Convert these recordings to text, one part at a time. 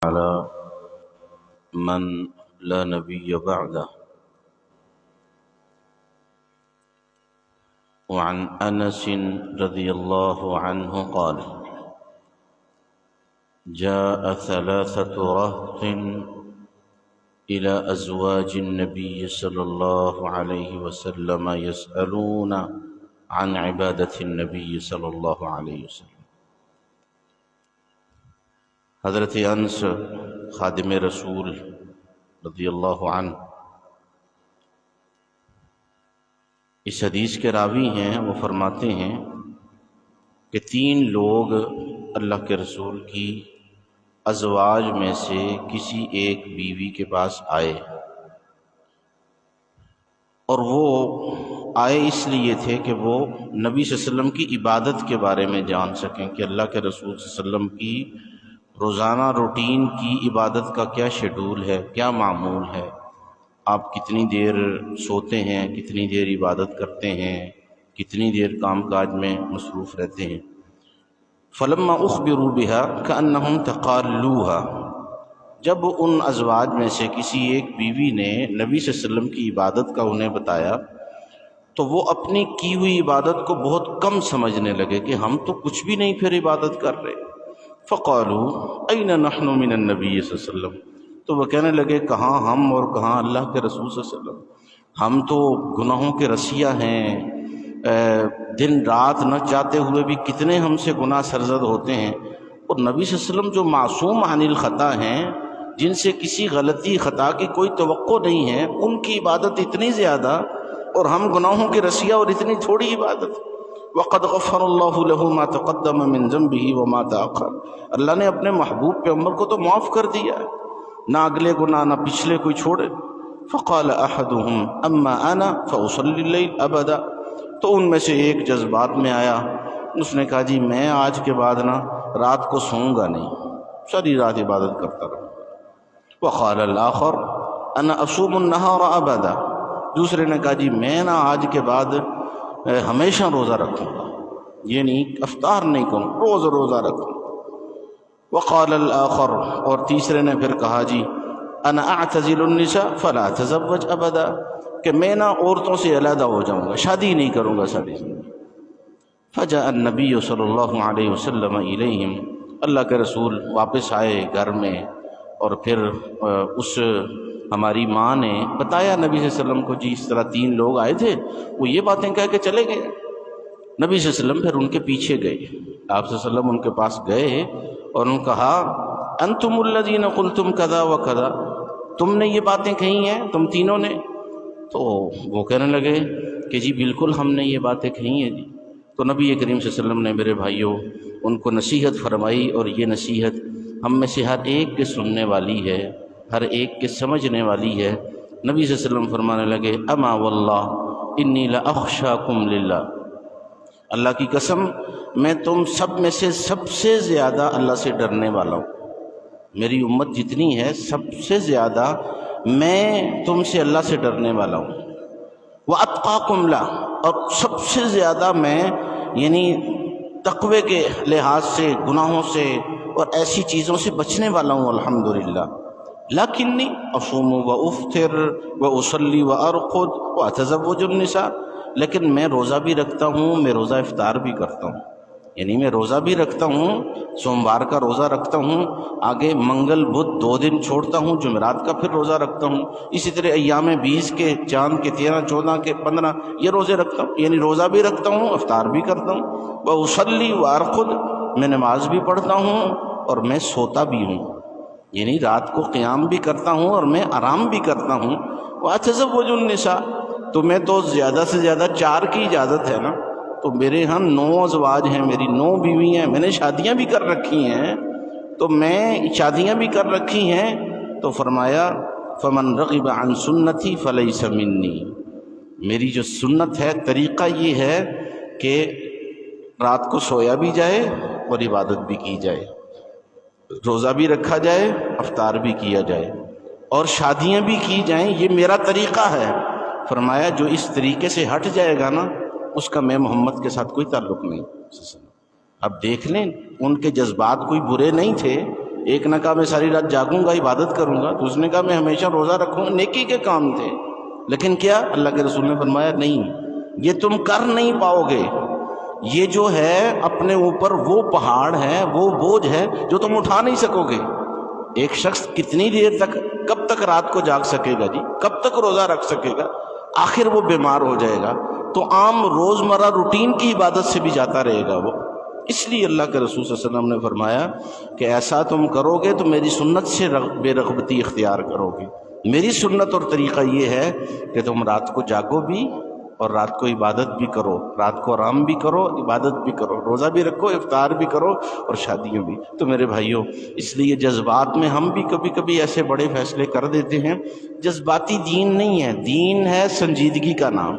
على من لا نبي بعده. وعن أنس رضي الله عنه قال: جاء 3 رهط إلى أزواج النبي صلى الله عليه وسلم يسألون عن عبادة النبي صلى الله عليه وسلم. حضرت انس خادم رسول رضی اللہ عنہ اس حدیث کے راوی ہیں. وہ فرماتے ہیں کہ 3 لوگ اللہ کے رسول کی ازواج میں سے کسی ایک بیوی کے پاس آئے، اور وہ آئے اس لیے تھے کہ وہ نبی صلی اللہ علیہ وسلم کی عبادت کے بارے میں جان سکیں کہ اللہ کے رسول صلی اللہ علیہ وسلم کی روزانہ روٹین کی عبادت کا کیا شیڈول ہے، کیا معمول ہے، آپ کتنی دیر سوتے ہیں، کتنی دیر عبادت کرتے ہیں، کتنی دیر کام کاج میں مصروف رہتے ہیں. فلما اخبروا بها كأنهم تقالوها، جب ان ازواج میں سے کسی ایک بیوی نے نبی صلی اللہ علیہ وسلم کی عبادت کا انہیں بتایا تو وہ اپنی کی ہوئی عبادت کو بہت کم سمجھنے لگے کہ ہم تو کچھ بھی نہیں پھر عبادت کر رہے. فقالوا این نحن من النبی صلی اللہ علیہ وسلم، تو وہ کہنے لگے کہاں ہم اور کہاں اللہ کے رسول صلی اللہ علیہ وسلم، ہم تو گناہوں کے رسیا ہیں، دن رات نہ چاہتے ہوئے بھی کتنے ہم سے گناہ سرزد ہوتے ہیں، اور نبی صلی اللہ علیہ وسلم جو معصوم عن الخطا ہیں، جن سے کسی غلطی خطا کی کوئی توقع نہیں ہے، ان کی عبادت اتنی زیادہ اور ہم گناہوں کے رسیا اور اتنی تھوڑی عبادت. وقد غفر اللہ له ما تقدم من ذنبه وما تأخر، اللہ نے اپنے محبوب پیغمبر کو تو معاف کر دیا ہے، نہ اگلے گناہ نہ پچھلے کوئی چھوڑے. فقال احدهم اما انا فاصلي الليل ابدا، تو ان میں سے ایک جذبات میں آیا، اس نے کہا جی میں آج کے بعد نا رات کو سوؤں گا نہیں، ساری رات عبادت کرتا رہوں گا. وقال الاخر انا اصوم النهار ابدا، دوسرے نے کہا جی میں نا آج کے بعد ہمیشہ روزہ رکھوں گا، یہ نہیں افطار نہیں کروں، روز روزہ رکھوں. وقال الاخر، اور تیسرے نے پھر کہا جی انا اعتزل النساء فلا اتزوج ابدا، کہ میں نا عورتوں سے علیحدہ ہو جاؤں گا، شادی نہیں کروں گا ساری زندگی. فجاء النبی صلی اللہ علیہ وسلم الیہم، اللہ کے رسول واپس آئے گھر میں، اور پھر اس ہماری ماں نے بتایا نبی صلی اللہ علیہ وسلم کو جی اس طرح 3 لوگ آئے تھے، وہ یہ باتیں کہہ کے چلے گئے. نبی صلی اللہ علیہ وسلم پھر ان کے پیچھے گئے، آپ صلی اللہ علیہ وسلم ان کے پاس گئے اور انہوں نے کہا انتم الذین قلتم کذا و کذا، تم نے یہ باتیں کہی ہیں تم تینوں نے؟ تو وہ کہنے لگے کہ جی بالکل ہم نے یہ باتیں کہی ہیں جی. تو نبی کریم صلی اللہ علیہ وسلم نے میرے بھائیوں ان کو نصیحت فرمائی، اور یہ نصیحت ہم میں سے ہر ایک کے سننے والی ہے، ہر ایک کے سمجھنے والی ہے. نبی صلی اللہ علیہ وسلم فرمانے لگے اما واللہ انی لاخشاکم للہ، اللہ کی قسم میں تم سب میں سے سب سے زیادہ اللہ سے ڈرنے والا ہوں، میری امت جتنی ہے سب سے زیادہ میں تم سے اللہ سے ڈرنے والا ہوں. واتقاکم لا، اور سب سے زیادہ میں یعنی تقوی کے لحاظ سے گناہوں سے اور ایسی چیزوں سے بچنے والا ہوں الحمدللہ. لیکنی اصوم و افطر و اصلی و ارقد و اتزوج النساء، لیکن میں روزہ بھی رکھتا ہوں، میں روزہ افطار بھی کرتا ہوں، یعنی میں روزہ بھی رکھتا ہوں، سوموار کا روزہ رکھتا ہوں، آگے منگل بدھ 2 دن چھوڑتا ہوں، جمعرات کا پھر روزہ رکھتا ہوں، اسی طرح ایام 20 کے، چاند کے 13 14 کے 15 یہ روزے رکھتا ہوں، یعنی روزہ بھی رکھتا ہوں افطار بھی کرتا ہوں. و اصلی و ارقد، میں نماز بھی پڑھتا ہوں اور میں سوتا بھی ہوں، یعنی رات کو قیام بھی کرتا ہوں اور میں آرام بھی کرتا ہوں. واتزوج النساء، تو میں تو زیادہ سے زیادہ 4 کی اجازت ہے نا، تو میرے ہاں 9 ازواج ہیں، میری 9 بیوی ہیں، میں نے شادیاں بھی کر رکھی ہیں، تو میں شادیاں بھی کر رکھی ہیں. تو فرمایا فمن رغب عن سنتی فلیس منی، میری جو سنت ہے طریقہ یہ ہے کہ رات کو سویا بھی جائے اور عبادت بھی کی جائے، روزہ بھی رکھا جائے، افطار بھی کیا جائے، اور شادیاں بھی کی جائیں، یہ میرا طریقہ ہے. فرمایا جو اس طریقے سے ہٹ جائے گا نا اس کا میں محمد کے ساتھ کوئی تعلق نہیں. اب دیکھ لیں ان کے جذبات کوئی برے نہیں تھے، ایک نے کہا میں ساری رات جاگوں گا عبادت کروں گا، دوسرے نے کہا میں ہمیشہ روزہ رکھوں گا، نیکی کے کام تھے، لیکن کیا اللہ کے رسول نے فرمایا نہیں، یہ تم کر نہیں پاؤ گے، یہ جو ہے اپنے اوپر وہ پہاڑ ہے، وہ بوجھ ہے جو تم اٹھا نہیں سکو گے۔ ایک شخص کتنی دیر تک، کب تک رات کو جاگ سکے گا جی، کب تک روزہ رکھ سکے گا؟ آخر وہ بیمار ہو جائے گا، تو عام روزمرہ روٹین کی عبادت سے بھی جاتا رہے گا وہ۔ اس لیے اللہ کے رسول صلی اللہ علیہ وسلم نے فرمایا کہ ایسا تم کرو گے تو میری سنت سے بے رغبتی اختیار کرو گے۔ میری سنت اور طریقہ یہ ہے کہ تم رات کو جاگو بھی اور رات کو عبادت بھی کرو، رات کو آرام بھی کرو، عبادت بھی کرو، روزہ بھی رکھو، افطار بھی کرو اور شادیوں بھی۔ تو میرے بھائیوں، اس لیے جذبات میں ہم بھی کبھی کبھی ایسے بڑے فیصلے کر دیتے ہیں۔ جذباتی دین نہیں ہے، دین ہے سنجیدگی کا نام،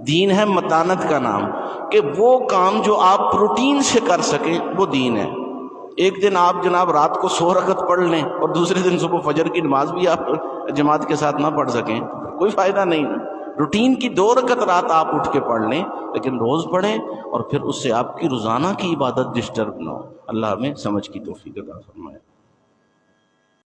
دین ہے متانت کا نام، کہ وہ کام جو آپ روٹین سے کر سکیں وہ دین ہے۔ ایک دن آپ جناب رات کو 100 رکعت پڑھ لیں اور دوسرے دن صبح فجر کی نماز بھی آپ جماعت کے ساتھ نہ پڑھ سکیں، کوئی فائدہ نہیں۔ روٹین کی 2 رکعت رات آپ اٹھ کے پڑھ لیں، لیکن روز پڑھیں، اور پھر اس سے آپ کی روزانہ کی عبادت ڈسٹرب نہ ہو۔ اللہ ہمیں سمجھ کی توفیق عطا فرمائے۔